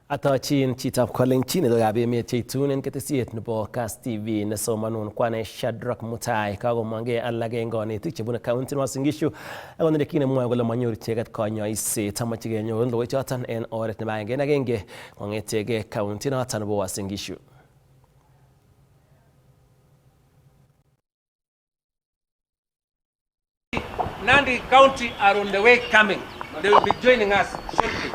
Atachin chitab Kolenjin netokab emet cheitunen ketesiet nebo Kass TV nesomanun kwane Shadrack Mutai kakomangei alak eng konetik chebune county Uasin Gishu akonde kinemwoe kole manyoru icheket konyoiset amache kenyor logoi choton en oret nebo agenge kongetege county noton nebo Uasin Gishu. Nandi County are on the way coming. They will be joining us shortly.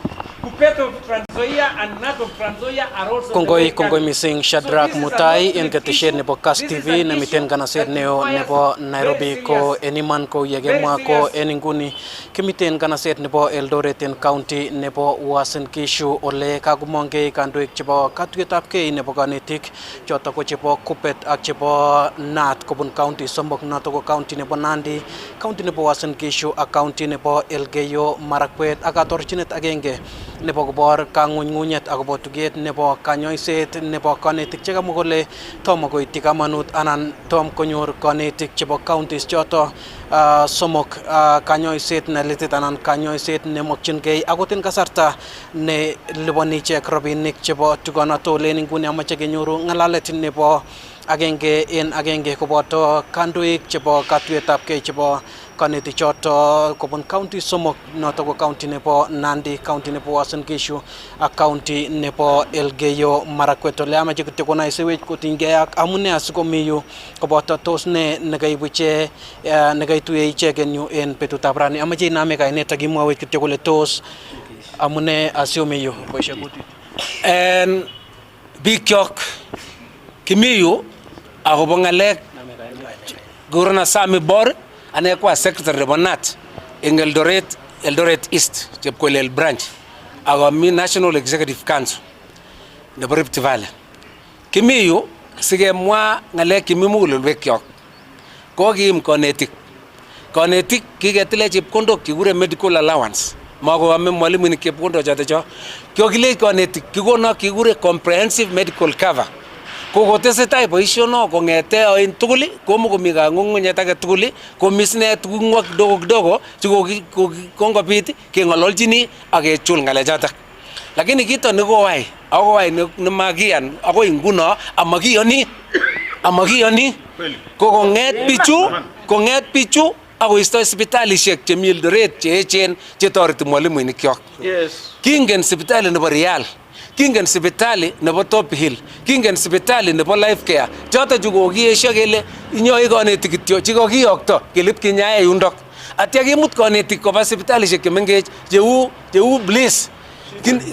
Kongoi mising Shadrack Mutai en ketesiet nebo Kass TV nemiten kanaset neo nebo Nairobi ko eniman ko yegemwa ko en inguni kimiten kanaset nebo Eldoret en county nebo Uasin Gishu ole kakumongei kandoik chebo katuyetabgei nebo kanetik choto ko chebo Kupet ak chebo Nat kobun county somok noto ko county nebo Nandi, county nebo Uasin Gishu ak county nebo Elgeyo Marakwet ak katorchinet agenge nebo kobor kangungunyet akobo tuget nebo kanyoiset nebo kanetik chekamwa kole tomo koityi kamanut anan tom konyor kanetik chebo counties choto somok kanyoiset nelitit anan kanyoiset nemokyingei akot en kasarta ne liboni ichek rabinik chebo tugonoto len inguni amache kenyoru ngalalet nebo agenge en agenge koboto kandoik chebo katuyetabgei chebo kanetik choto kobun county somok noto ko county nebo Nandi, county nebo Uasin Gishu ak county nebo Elgeyo Marakwet. Ole amache kityo konai sewech kotinygei ak amune asikomiyu koboto tos ne nekaibu iche nekaituye icheken yu en betutab rani. Amache iname kainet ak imwawech kityo kole tos amune asiomiyu boishe kutit. En bikyok kimiyu akobo ngalek Gurna Sami Bor ane kwa secretary nebo Nat en Eldoret East Chepkoilel branch ako mi National Executive Council nebo Rift Valley. Kimiyu sikemwa ngalek kimi mugulelwekyok kokiim konetik kiketile chepkondok kikure medical allowance makoame mwalimuinik chepkondok choto kokile konetik kikono kikure comprehensive medical cover kokotesetai boisiono kongete oin tugul komokomi kangungunyet age tugul komisne tuguk kidogo chekongobit kengololjini ak kechul ngalechoto lakini kito nekowai nemakiyan akoi nguno amakiyoni ko konget bichu akoisto sipitalishek chemi Eldoret cheechen chetoreti mwalimuinikyok. Kingen sipitali nebo Real, kingen sipitali nebo Top Hill, kingen sipitali nebo Life Care. Choto chukokiesho kele inyoi konetik kityo chekokiyokto kelip kinyae yundok. Atya kimut konetik koba sipitalishek chemengech cheu Bliss.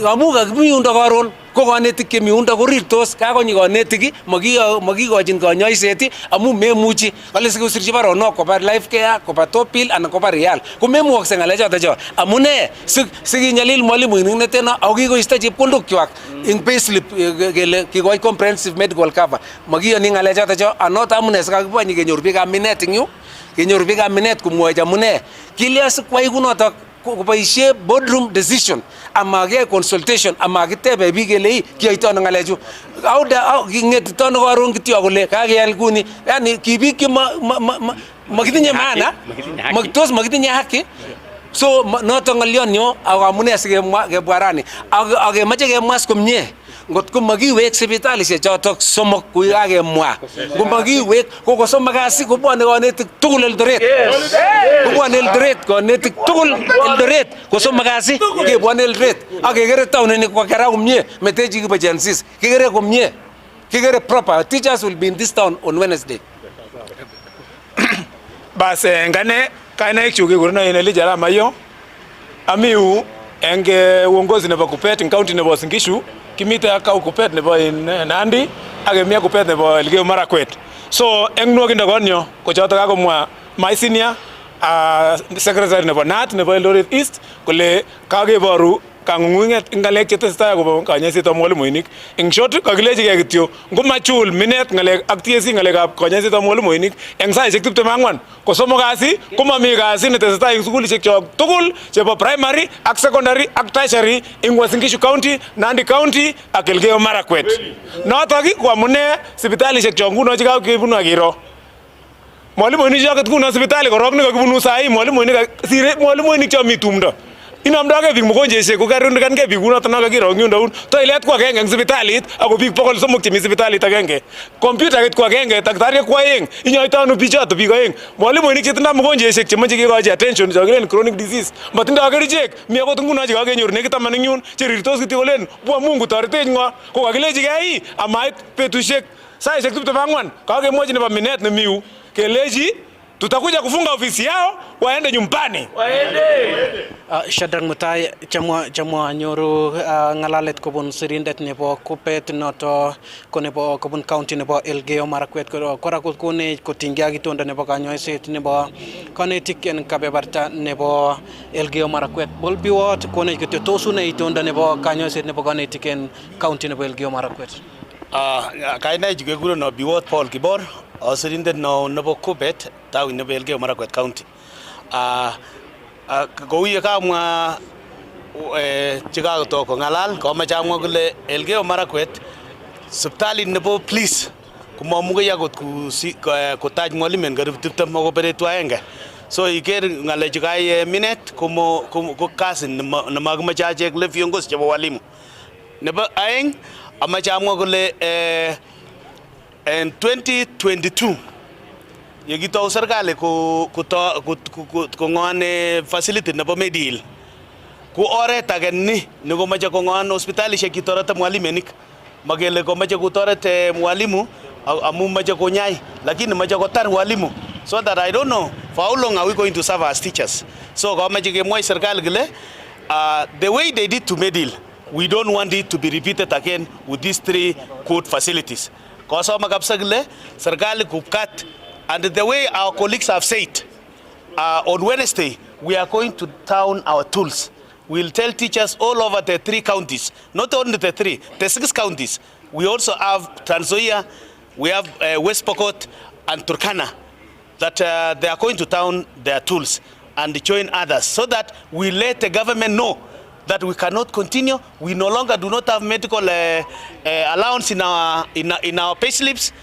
Amu kakimi yundok karon ko konetik chemi yundok korirtos kakonyi konetik makikochin konyoiset amu memuchi kale sikusirchi baronok koba Life Care koba Top Hill anan koba Real ko memukokse ngalechoto cho amune sikinyalil mwalimuinik neteno ako kikoisto chepkondokwak ing payslip kele kikoi comprehensive medical cover makiyoni ngalechoto cho anot amune sikakibwanyi kenyor biikab minet ing yu kenyor biikab minet kumwochi amune kilya sikwai kunotok koboisie boardroom decision amage consultation amagitebe biik kele kiyoito ano ngalechu kingetito no karon kityo kole kakeyal kuni yani kibiik ki makitinye maana makitinye haki so noto ngalion yo ak amune sikemwa kebwarani ak kemache kemwas komie ngot ko makiwek sipitalishek chotok somok kuyakemwa ko makiwek ko somok kasi kobwane konetik tugul Eldoret kobwane Eldoret konetik tugul Eldoret ko somok kasi kebwane Eldoret ak kekere townini ko kera komie metechi kibo Gensis kekere komie kekere proper teachers will be in this town on Wednesday. Bas ngane kainaik chu kekuren Elijah Mayo amiu enge uongozi nebo Kupet in county nebo Uasin Gishu kimite akau Kupet nebo Nandi ak kemi Kupet nebo Elgeyo Marakwet. So eng nwokindo konyo ko choto kakomwa my senior secretary nebo Nat nebo Eldoret East kole kakeboru kangungunyet ngalek chetesetai akobo kanyoisetab mwalimuinik. Eng short kakilechigei kityo ngomachul minet ngalek ak TSC ngalekab kanyoisetab mwalimuinik eng saishek 24 ko somok kasi komami kasi netesetai eng sukulishek chok tugul chebo primary ak secondary ak tertiary eng Uasin Gishu County, Nandi County ak Elgeyo Marakwet. Notok ko amune sipitalishek chok nguno chekakebunu akiro mwalimuinik choket nguno sipitali korok nekakibunu sahi mwalimuinik chomi tumdo inamdage biik mogonjeshek ko karundikange biik kunoto no kakiro eng yundo toilet ko agenge eng sipitalit ako biik 300 chemi sipitalit agenge computer kit ko agenge daktariek ko aeng inyoito ano bichoto biik aeng mwalimuinik chetindoi mogonjeshek chemoche kekochi attention chokilen chronic disease matindoi kerichek mi akot nguno chekakenyor nekit 10 eng yun cherirtos kityo kolen bwa Mungu toretech ngo ko kakilechi kei amait betusiek saishek 24 kakemwochi nebo minet nemiu kelechi tutakuja kufunga ofisi yao waende nyumbani Shadrack Mutai chamwa nyoru ngalalet kobun sirindet nebo kupet noto ko nebo kobun county nebo Elgeyo Marakwet kora kone kotingi ak itondo nebo kanyoiset nebo kanetik en kebeberta nebo Elgeyo Marakwet bolbiwot kone kityo tosune itondo nebo kanyoiset nebo kanetik en county nebo Elgeyo Marakwet kainaik kekuren biwot Paul Kibor asirindet nebo Kupet tawi nebo Elgeyo Marakwet County. Kou ye kamwa chekakoto kongalal komache amwa kole Elgeyo Marakwet sipitalit nebo police komamukei akot kotach mwalimu karibu 20 ako beretu aenge. So iker ngalechu kai minet ko kazi nemakimache achek le viongozi chebo walimu. Nebo aeng amache amwa kole en 2022 yekitou serikali kong'one facility nebo Medihill ku oret age ni nekomache kong'on hospitalishek kitorete mwalimenik makele komache kutoret mwalimu amu mache konyai lakini mache kotar walimu so that I don't know for how long are we going to serve as teachers. So komache kemwoi serikali kile the way they did to Medihill we don't want it to be repeated again with these 3 good facilities. Kosoma kabisa kile serikali kukat. And the way our colleagues have said, on Wednesday, we are going to town our tools. We'll tell teachers all over the 3 counties, not only the 3, the 6 counties. We also have Trans Nzoia, we have West Pokot and Turkana, that they are going to town their tools and join others, so that we let the government know that we cannot continue. We no longer do not have medical allowance in our payslips.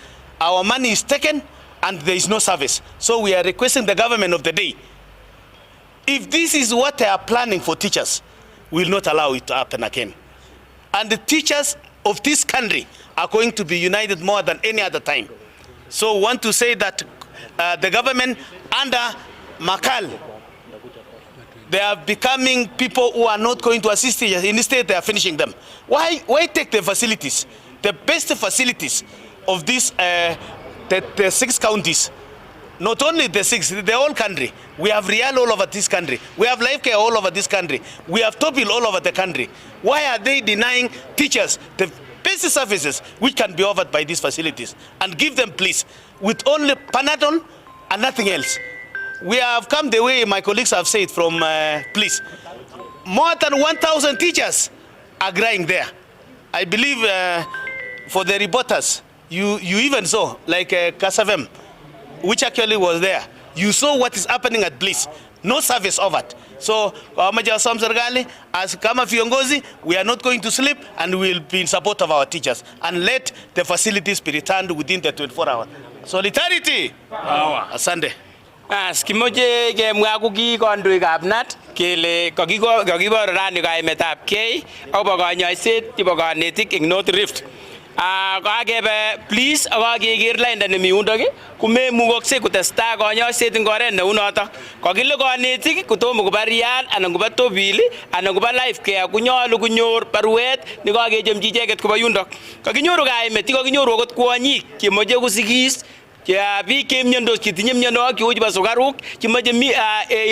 Our money is taken, and there is no service. So we are requesting the government of the day, if this is what they are planning for teachers, we will not allow it to happen again. And the teachers of this country are going to be united more than any other time. So we want to say that the government under Makal, they are becoming people who are not going to assist teachers. Instead, they are finishing them. Why take the facilities, the best facilities of this the 6 counties, not only the 6, the whole country. We have Real all over this country. We have Life Care all over this country. We have Topil all over the country. Why are they denying teachers the basic services which can be offered by these facilities and give them, please, with only Panadol and nothing else? We have come the way my colleagues have said from police. More than 1,000 teachers are crying there. I believe for the reporters, you even saw, like Kass, which actually was there. You saw what is happening at police. No service offered. So, as kama viongozi, we are not going to sleep and we will be in support of our teachers and let the facilities be returned within the 24 hours. Solidarity! Asante. Kimoche kemwa ko ki kandoikab NAT kele kakibor rani kaimetab kei akobo kanyoiset chebo kanetik eng North Rift. Kakebe please akakeker lainda nemi yundok komemukokse kotestai kanyoiset eng oret neu notok. Kakile kanetik kotomo koba Real anan koba Topil anan koba Life Care konyolu konyor baruet nekakechomchi icheket koba yundok. Kakinyoru kaimet, kakinyoru akot kwonyik chemoche kosikis biik chemiondos chetinye mionwogik cheu chebo sukaruk chemoche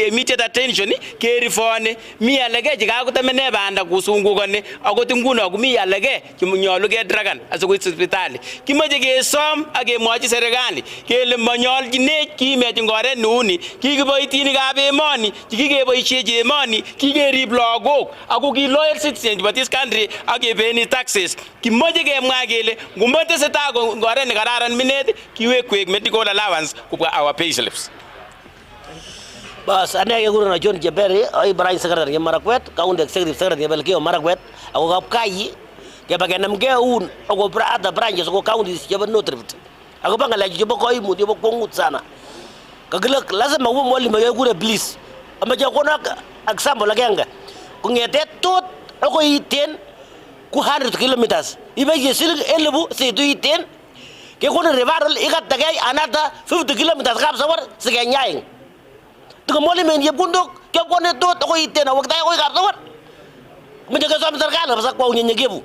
immediate attention kerifoni mi alage chekakotemene banda kusungukoni akot nguno komi alage chenyolu kedragan asikoit sipitali. Kimoche kesom ak kemwochi serikali kele monyolchinech kiimech eng oret neuni. Kikiboitinikab emoni chekikeboisiechi emoni kikerib lagok ako ki loyal citizens chebo this country ak kepeni taxes. Kimoche kemwa kele ngomotesetai eng oret nekararan minet kiwekwe medical allowance kubwa our payslips. Bas ane kekuren John Jeberi ai branch secretary Marakwet, county executive secretary Elgeyo Marakwet, ako kapkayi kebakenamge un ako other branches ako counties chebo North Rift. Ako bangalaji chebo koimut chebo kongut sana. Kakile lazima uwe mwalimu yekure please. Amache kuona example agenge. kongete tot akoi iten ku 100 kilometers ibe yesil elebu setu iten ke kono referral ikatage another 50 kilometers kap sawar sigenyaing to moli men yebundok ke kono tot akoi iten awakta akoi kap sawar menjaga som serikali basa kwa unyenyekevu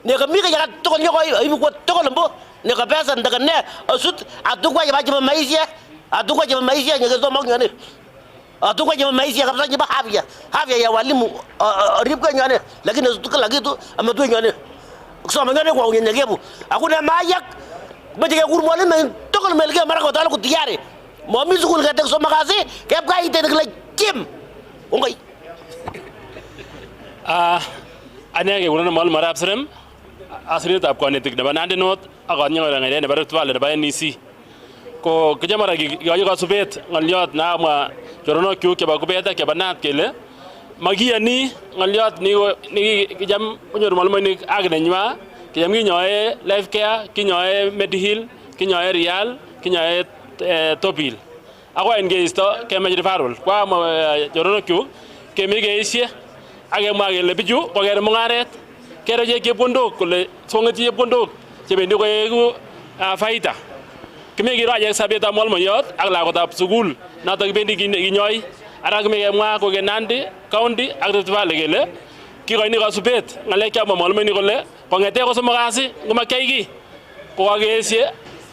ne kami ka jagat to nyoko ibu ko to lombo ne ka pesa ndaga ne asut atukwa jabaje maisha nyege so magnyane atukwa jabaje maisha kabisa jiba afya ya walimu ripka nyane lakini tukala kitu amatu nyane kusoma nyane kwa unyenyekevu hakuna mayak menjaga guru mwalimu to ko melke mara ko talo kutiyare momi sukul ka tek so magasi kep ka ite kala kim ongai anege wona mal marab srem asri tab ko netik daba nande not aga nyanga ngade ne barat wale daba NEC ko kejamara gi ga subet ngalyot na ma jorono kyu ke ba ko beta ke banat kele magia ni ngalyot ni kejam onyor mal moy ni agne nywa kejam gi nyoe life care ki nyoe medihil ki nyoe real ki nyoe topil ako engage to ke majri farol kwa ma jorono kyu ke mege isie age mage le biju ko gere mungaret kero je ke pondok kole songati je pondok je bendi ko egu faita kime gi raje sabeta mol mayot ak la ko tap sugul na to bendi gi nyoy ara kime ma ko ge nandi county ak to vale gele ki ko ni ko supet ngale ka mol mani ko le ko ngete ko sama kasi ngoma kaygi ko age sie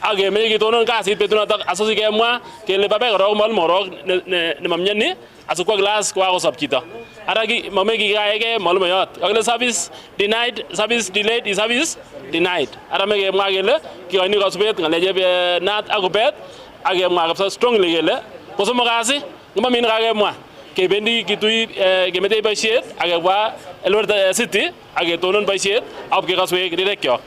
age me gi tonon kasi petuna tak asosi ke ma ke le babe ro mol morok ne mamnyani asu ko glass ko ako sabkita aragi mamegi gaege malmayot agle service denied service delayed is service denied aramege magele ki oni ko subet ngaleje be nat agubet age magap strongly gele ko so magasi ngama min gage ma ke bendi kitui gemete bashet age wa elwer city age tonon bashet ab ke kaswe direkyo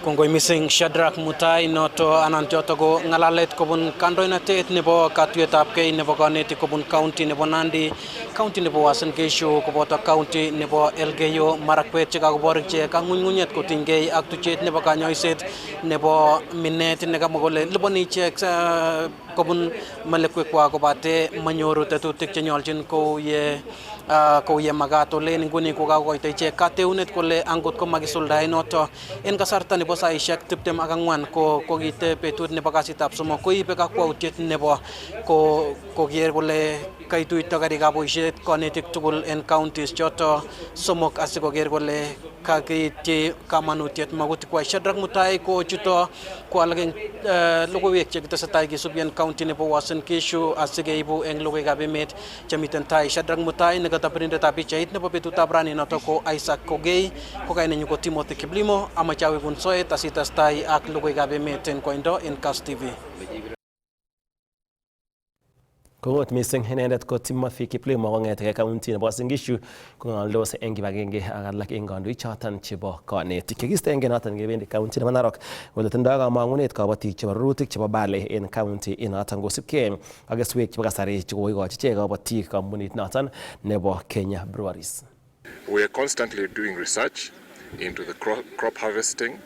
Kongoi missing Shadrack Mutai noto anantyotogo ngalalet kobun kandoinatet nebo katuyetab kei nebo kanetik kobun county nebo Nandi, county nebo Uasin Gishu koboto county nebo Elgeyo Marakwet chekakobor ichek kangungunyet kotinygei ak tuchet nebo kanyoiset nebo minet nekamwa kole liponi ichek kobun melekwekwa kobate manyoru tetutik chenyolchin kouye magat olen nguni kokakoito ichek kateunet kole angot ko makisuldae noto en kasarta nebo saishek 24 ko kokite betut nebo kasitab somok koibe kakwautiet nebo koker kole kaituito karikab boisiet konetik tugul en counties choto somok asikoker kole kakiityi kamanutiet magutikwai. Shadrack Mutai ko chuto ko alak logoiwek chekitesetai kisubi en county nebo Uasin Gishu asikeibu en logoiwekab emet chemiten tai. Shadrack Mutai nekatapirindetab pichait nebo betutab rani noto ko Isaac Kogei, ko kainenyu ko Timothy Kiblimo, amache awekun soet asitestai ak logoiwekab emet en koindo en Kass TV. Kongot missing inendet ko Timothy Kiplimo kong'eteke county nebo Uasin Gishu kong'oldos eng kibagenge ak alak eng kandoik choton chebo kanetik. Kikistenge noton kebendi county nebo Narok kole tindoi kamang'unet kabatik chebo rurutik chebo Bale en county inoton kosubkei ak keswek chebo kasari chekoikochi ichek kabatik kampunit noton nebo Kenya Breweries. We are constantly doing research into the crop harvesting,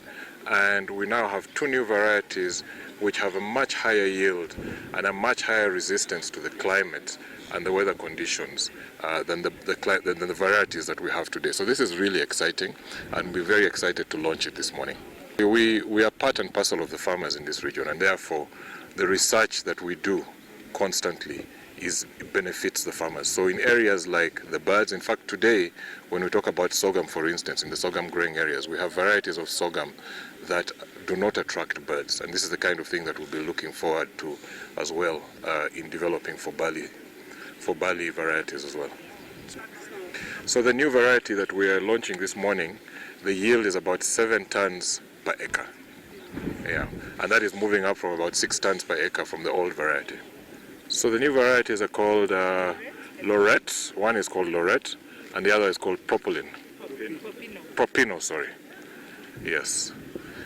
and we now have 2 new varieties which have a much higher yield and a much higher resistance to the climate and the weather conditions than the varieties that we have today. So this is really exciting, and we're very excited to launch it this morning. We are part and parcel of the farmers in this region, and therefore the research that we do constantly benefits the farmers. So in areas like the birds, in fact today when we talk about sorghum, for instance, in the sorghum growing areas, we have varieties of sorghum that do not attract birds, and this is the kind of thing that we'll be looking forward to as well in developing for barley varieties as well. So the new variety that we are launching this morning, the yield is about 7 tons per acre. Yeah, and that is moving up from about 6 tons per acre from the old variety. So the new varieties are called Lorette. One is called Lorette, and the other is called Propino, sorry. Yes.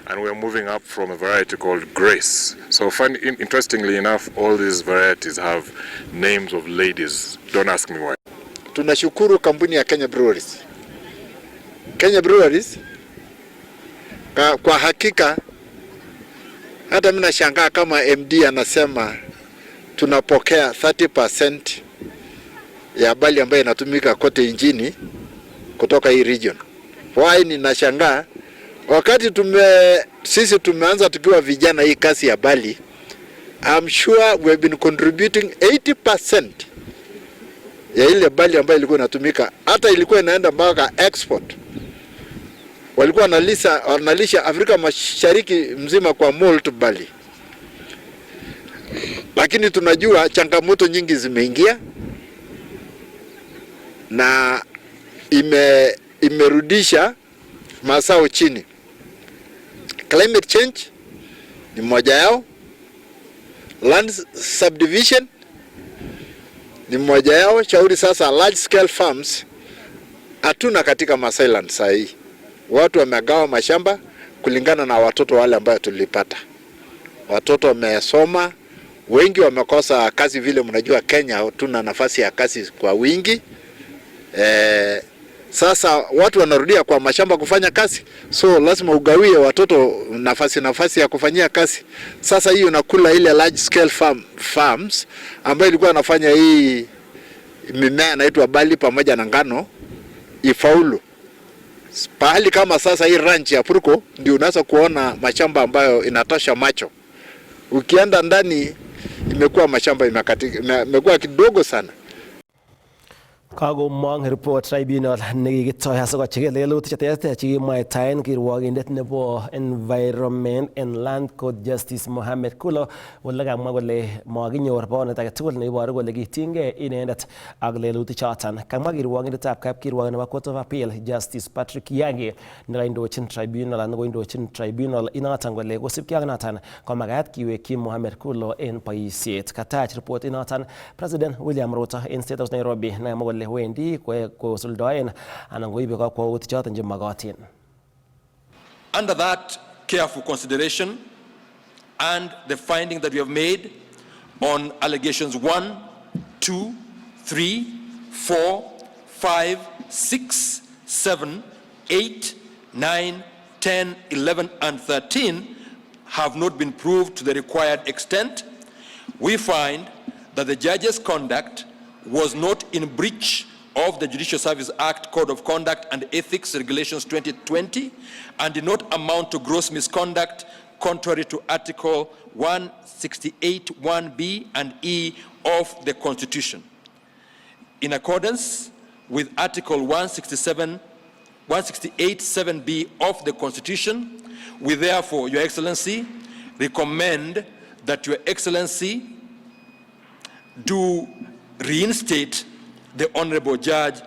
And we're moving up from a variety called Grace. So interestingly enough, all these varieties have names of ladies. Don't ask me why. Tunashukuru kampuni ya Kenya Breweries. Kenya Breweries, kwa hakika, hata mimi nashangaa kama MD anasema tunapokea 30% ya bali ambayo inatumika kote nchini kutoka hii region. Why ninashangaa wakati sisi tumeanza tukiwa vijana hii kasi ya bali, I'm sure we've been contributing 80% ya ile bali ambayo ilikuwa inatumika, hata ilikuwa inaenda mpaka export. Walikuwa wanalisha Afrika Mashariki mzima kwa malt bali. Lakini tunajua changamoto nyingi zimeingia na imerudisha mazao chini. Climate change ni moja yao, land subdivision ni moja yao. Shauri sasa large scale farms hatuna katika Masailand saa hii. Watu wamegawa mashamba kulingana na watoto wale ambao tulipata. Watoto wamesoma, wengi wamekosa kazi. Vile mnajua Kenya tuna nafasi ya kazi kwa wingi. Sasa watu wanarudia kwa mashamba kufanya kazi, so lazima ugawie watoto nafasi ya kufanyia kazi. Sasa hiyo nakula ile large scale farms ambayo ilikuwa anafanya hii mimea inaitwa bali pamoja na ngano ifaulu. Pahali kama sasa hii ranch ya Purko ndio unaweza kuona mashamba ambayo inatosha macho. Ukienda ndani imekuwa mashamba imekuwa kidogo sana. Kagomong report tribunal nekikitoy asikochikil lelutik cheterter chekimwaitaen kirwokindet nebo Environment and Land Court Justice Mohamed Kulo ole kamwa kole makinyor bonet age tugul neiboru kole kitinygei inendet ak lelutik choton. Kamwa kirwokindetab kapkirwok nebo Court of Appeal Justice Patrick Yagi nekaindochin tribunal anan koindochin tribunal inoton kole kosibkei ak noton komakat kiwekyi Mohamed Kulo en boisiet. Katach report inoton President William Ruto en State House Nairobi nekamwa kole wendi kosuldoen anan koibe kakwautik choton chemagatin. Under that careful consideration and the finding that we have made on allegations 1, 2, 3, 4, 5, 6, 7, 8, 9, 10, 11 and 13 have not been proved to the required extent, we find that the judge's conduct was not in breach of the Judicial Service Act, Code of Conduct and Ethics Regulations 2020 and did not amount to gross misconduct contrary to Article 168 1B and E of the Constitution. In accordance with Article 168 7B of the Constitution, we therefore, Your Excellency, recommend that Your Excellency do reinstate the Honorable Judge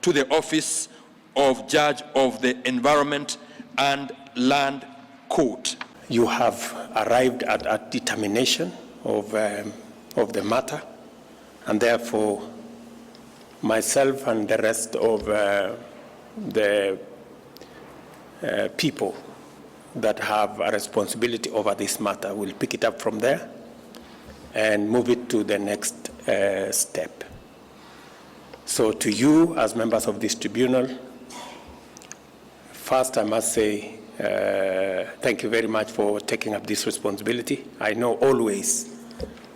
to the office of Judge of the Environment and Land Court. You have arrived at a determination of the matter, and therefore myself and the rest of the people that have a responsibility over this matter will pick it up from there and move it to the next step. So to you as members of this tribunal, first I must say thank you very much for taking up this responsibility. I know always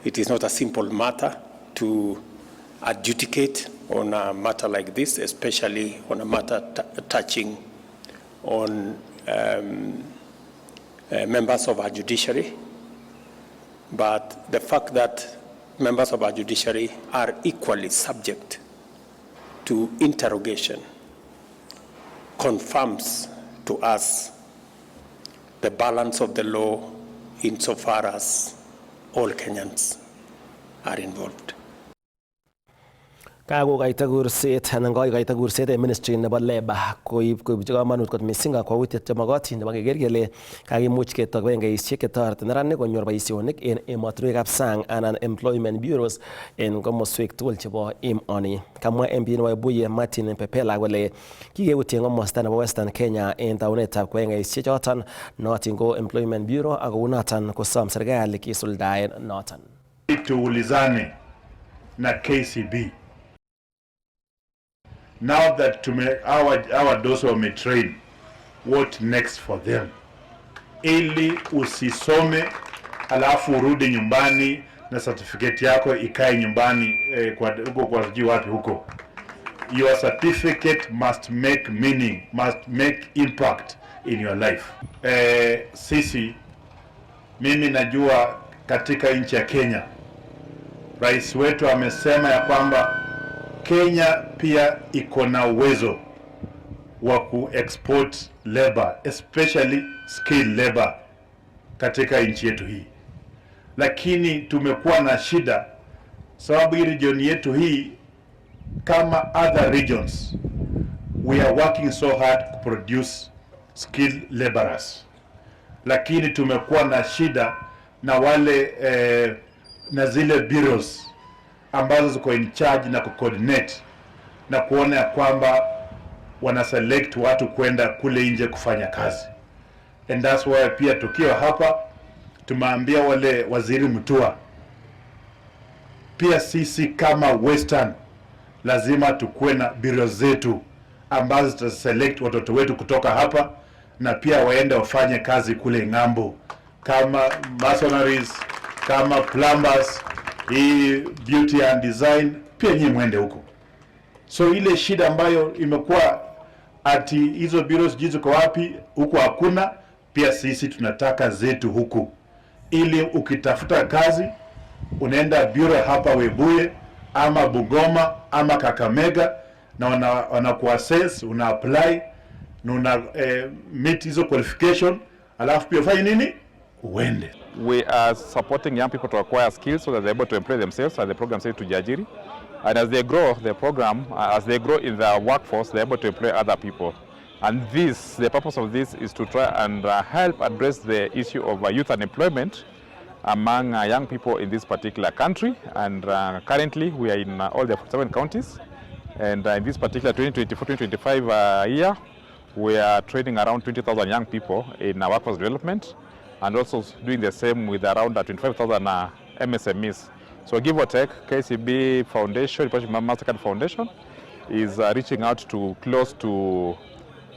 it is not a simple matter to adjudicate on a matter like this, especially on a matter touching on members of our judiciary. But the fact that members of our judiciary are equally subject to interrogation confirms to us the balance of the law insofar as all Kenyans are involved. Kakokaita kurset anan koikoita kurset en ministry nebo Labour koibchi kamanut kot missing kakwautiet chemagatin nebo keker kele kakimuch ketok benkeisiek chetoreti neranik konyor boisionik en emotinwekab sang anan employment bureaus en komoswek tugul chebo emoni. Kamwa MP nebo Webuye Martin Pepela kole kikeutien komosta nebo Western Kenya en taunetab benkeisiek choton notin ko employment bureau ak kounoton kosom serikali kisuldaen noton. Tuulizane na KCB. Now that our those who may train, what next for them? Ili usisome alafu urudi nyumbani na certificate yako ikae nyumbani kwa huko kwa sijui wapi huko. Your certificate must make meaning, must make impact in your life. Sisi, mimi najua katika nchi ya Kenya, rais wetu amesema ya kwamba Kenya pia iko na uwezo wa ku-export labor, especially skilled labor katika nchi yetu hii. Lakini tumekuwa na shida sababu hii region yetu hii kama other regions, we are working so hard to produce skilled laborers. Lakini tumekuwa na shida na wale na zile bureaus ambazo ziko in charge na coordinate na kuona ya kwamba wana select watu kwenda kule nje kufanya kazi. And that's why pia tukiwa hapa tumeambia wale waziri Mutua, pia sisi kama Western lazima tukue na bureau zetu ambazo zitaselect watoto wetu kutoka hapa na pia waende wafanye kazi kule ng'ambo kama masonaries, kama plumbers, hii beauty and design, pia nyinyi mwende huko. So ile shida ambayo imekuwa ati hizo bureaus ziko wapi, huko hakuna, pia sisi tunataka zetu huku. Ili ukitafuta kazi unaenda bureau hapa Webuye ama Bungoma ama Kakamega na wanakuassess, una apply na una meet hizo qualification, alafu pia ufanye nini, uende. We are supporting young people to acquire skills so that they're able to employ themselves, as the program says, to Jajiri. And as they grow the program, as they grow in the workforce, they're able to employ other people. And this, the purpose of this is to try and help address the issue of youth unemployment among young people in this particular country. And currently we are in all the 7 counties. And in this particular 2024-2025 year, we are training around 20,000 young people in workforce development, and also doing the same with around 25,000 MSMEs. So give or take, KCB Foundation, MasterCard Foundation, is reaching out to close to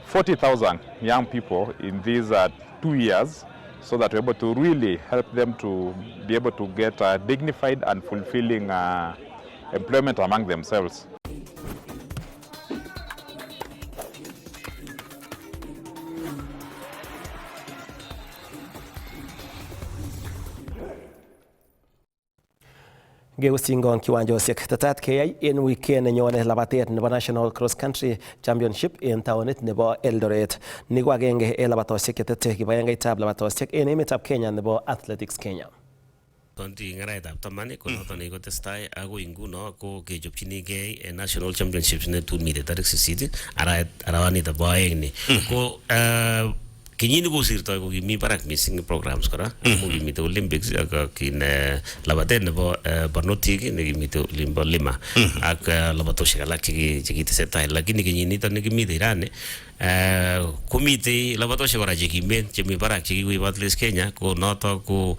40,000 young people in these 2 years, so that we're able to really help them to be able to get dignified and fulfilling employment among themselves. Geusingon kiwanjosiek tetat keyai en weekend nenyone labatet nebo National Cross Country Championship en taonit nebo Eldoret. Ni ko agenge en labatosiek chetete kibagengeitab labatosiek en emetab Kenya nebo Athletics Kenya. Tonti ngaraetab taman ko noton nekotestai agoi nguno ko kechopchinigei National Championships ne tun mite tarik 8 arawanitab oeng ni. Ko kenyini kosirtoi ko kimi barak missing programs kora amu kimite Olympics ak kin labatet nebo barnotik nekimite Olimbo Lima ak labatosiek alak chekitesetai, lakini kenyinito nekimite Irani komite labatosiek kora chekimen chemi barak chekikoib Athletics Kenya, ko noto ko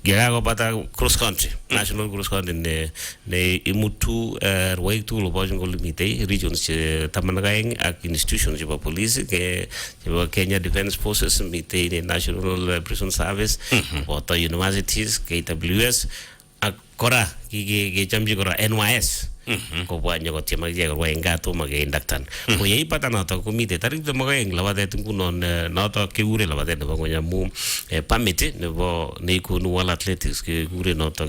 Gagabata cross country, national cross country ne imutu rwaik tugul bojin kole mitei regions che tamanagaeng ak institutions chebo police chebo Kenya Defence Forces, mitei National Prison Service, boto universities, KWS ak kora kichamchi kora NYS. Kobwa nyokotiem akichek korwa eng gaa tomo keindaktan. Ko yeipata noto komite tarik 12 labatet ngunon noto kekure labatet nebo ng'ony amu permit nebo neikonu World Athletics kekure noto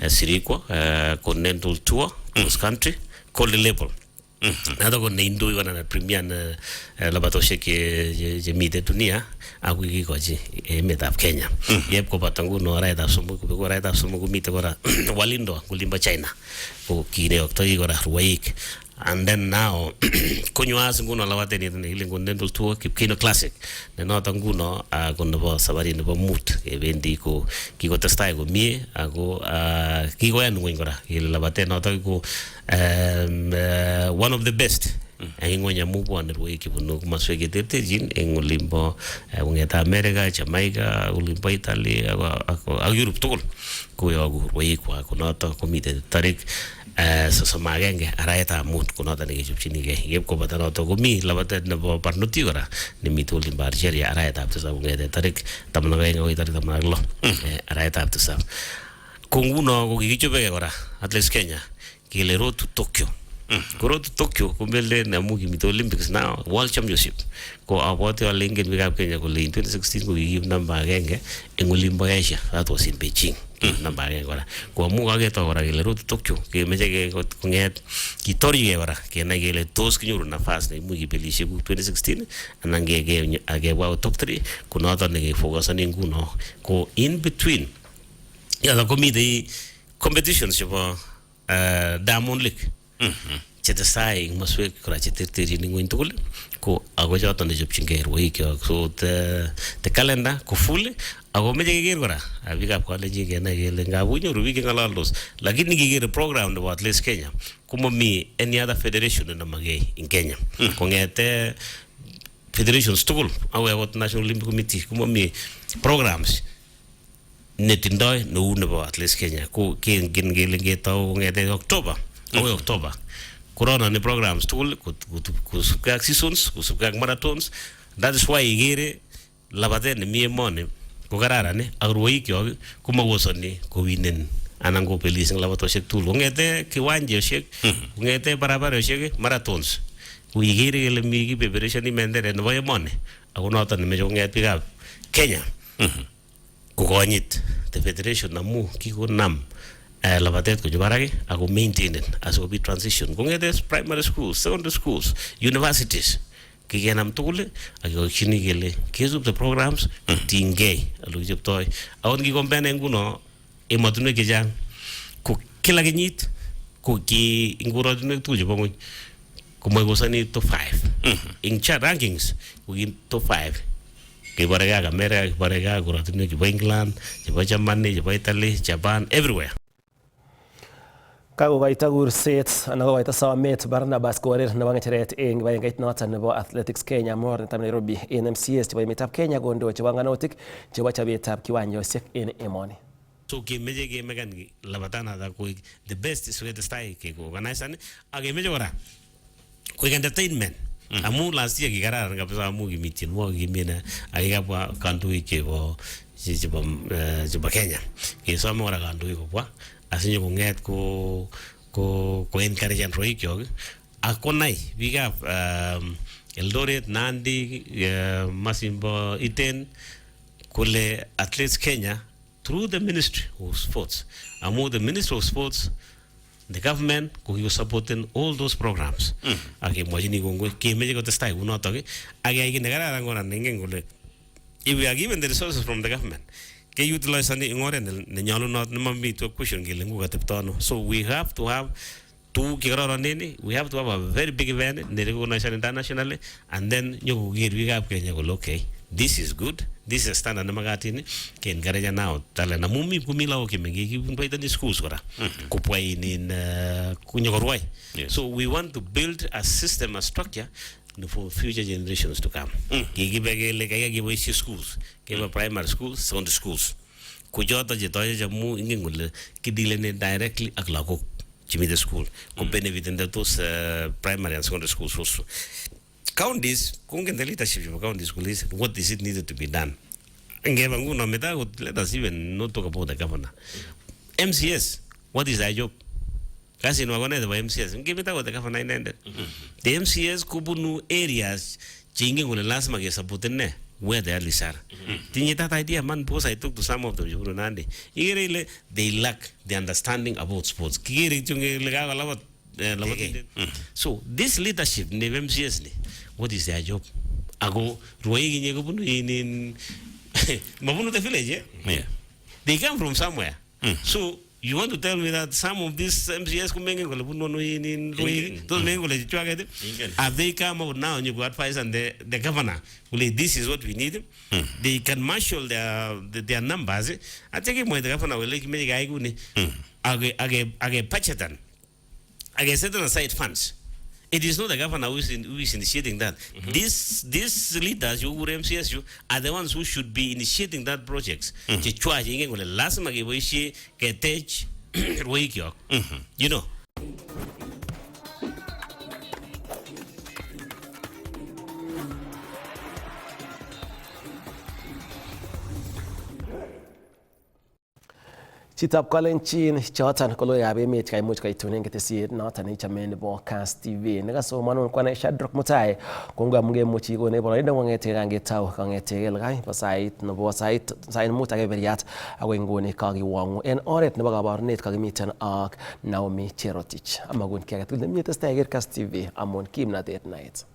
sirikwa Continental Tour cross country Gold Label. Noto ko neindoi wana premier labatosiek chemite dunia ak kikochi emetab Kenya. Yep koboto nguno araetab somok ko araetab somok komite kora Walindo kulimbo China ko kireoktoi kora rwaik. And then now konywas nguno labatet ni ile Continental Tour Kipkeino Classic ne noto nguno ko nebo sabari nebo mut ebendi ko kikotestai komie ako kikoyan ng'ony kora ile labatet noto ko one of the best eng ng'ony amu bwane rwaik kibunu komoswek cheterterchin eng olimbo kong'ete America, Jamaica, olimbo Italy ak Europe tugul koyogu rwaikwak. Ko noto komite tarik sosoma agenge araetab mut konoto nekechopchinigei yep kobata noto komi labatet nebo barnotik kora nemite olin Algeria araetab tisab kong'ete tarik 12 akoi tarik 16 araetab tisab ko nguno ko kikichopege kora at least Kenya kele road to Tokyo ko road to Tokyo ko melen amu kimite Olympics now World Championship ko abwati ale ingen biikab Kenya kole in 2016 ko kikiib namba agenge eng olin bo Asia that was in Beijing namba agenge kora ko amu kaketo kora kele road to Tokyo kemeche kong'et kitorjigei kora kenai kele tos kinyoru nafas neimuch kibelishe ku 2016 anan kebwa top 3 ko noto nekefocusani nguno ko in between yala komite competitions chebo Diamond League chetestai eng maswek kora cheterterchin eng ng'ony tugul ko ako choto nechopchingei rwoikyok so the calendar ko full ako meche keker kora biikab kalenjin kenai kele ngabu nyoru biik ng'alaldos lakini kikere program nebo at least Kenya komami any other federation nemagei in Kenya kong'ete federations tugul akoi akot National Olympic Committee komami programs netindoi neu nebo at least Kenya ko kengen kele ngetau kong'ete October akoi October corona ni programs tugul kusubkei ak seasons kusubkei ak marathons that is why igere labatet nemi emoni ko kararan ak rwoikyok komakosani kowinen anan ko belis eng labatoshek tugul kong'ete kiwanjeshek kong'ete barabareshek marathons ko igere kele mi kibebereshani menderet nebo emoni ako noto nemeche kong'et biikab Kenya kokonyit the federation amu kikonam labatet kojo barak ako maintain asikobit transition kong'ete primary schools, secondary schools, universities kikenam tugul akikochini kele kesub the programs tingei olekichoptoi akot ngikombene nguno emotinwek chechang ko kila kenyit ko ki ing korotinwek tugul chebo ng'ony komakosani top 5 ing chart rankings ko ki top 5 keborege ak America keborege ak korotinwek chebo England chebo Germany chebo Italy Japan everywhere. Kakokoito kurset anan kokoito somet Barnabas korir nebo ng'echeret eng kibagengeit noton nebo Athletics Kenya mornetab Nairobi en MCAs chebo emetab Kenya kondochi panganutik chebo chobetab kiwanjosiek en emoni. So kemeche kemekan labatanatak koek the best sikotestai keorganisan ak kemeche kora koek entertainment amu last year kikararan kabisa amu kimi tienwogik kimine ak kikabwa kandoik chebo Kenya kesome kora kandoik kobwa asinyo kong'et ko encourage rwoikyok ak konai biikab Eldoret, Nandi, Masimbo, Iten kole at least Kenya through the Ministry of Sports amu the Ministry of Sports the government ko supporting all those programs ak kemwachini kongoi kemeche kotestai kunotok ak keyai kit nekararan kora nengen kole if we are given the resources from the government ke utilize ing oret nenyolunot nemami to question kele ngu katepto ano so we have to have tuguk chekororonen we have to have a very big event nerecognized internationally and then nyokoker biikab Kenya kole okay this is good this is a standard nemakatin ke encourage now talent amu komi lagok chemengech kiboitani schools kora kopwa in kunyokorwai so we want to build a system a structure for future generations to come. Kikibe kele kaya kiboisie schools, kiba primary schools, secondary schools. Kujoto jetoye jamu ingen kole kidilene directly ak lagok chimite school. Ko benefit in those primary and secondary schools also. Counties, kungen the leadership of county schools, what is it needed to be done? Ngeba nguno meta let us even not talk about the governor. MCS, what is their job? Kasi nwagone the MCS. Ngimita kwa the governor inended. The MCS kubunu areas chingi ngule lazima gesapotene where they are lisar. Tinye that idea man because I talked to some of them jiburu nandi. Igere they lack the understanding about sports. Kigere chunge legaga lawat so this leadership ne MCS ni what is their job? Ago ruwai ginye kubunu in mabunu the village yeah. They come from somewhere. So you want to tell me that some of these MCS have they come out now and you advise and the governor this is what we need they can marshal their numbers I think the governor will like me age budgetan age setting aside funds. It is not the governor who is initiating that. These leaders, who MCSU, are the ones who should be initiating that projects. You know. Chitab Kalenjin choton ko logoiwekab emet kaimuch kaitunen ketesiet noton neichome nebo Kass TV nekasomanun kwane Shadrack Mutai ko ngamukemuchi ko nebo boroindo kong'ete kangetau kong'ete kelkai bo sait nebo sait 5:00 agoi nguni kakiwang'u en oret nebo kabarunet kakimiten ak Naomi Cherotich amakun kiy age tugul nemie testai iker Kass TV amun kimnatet naet.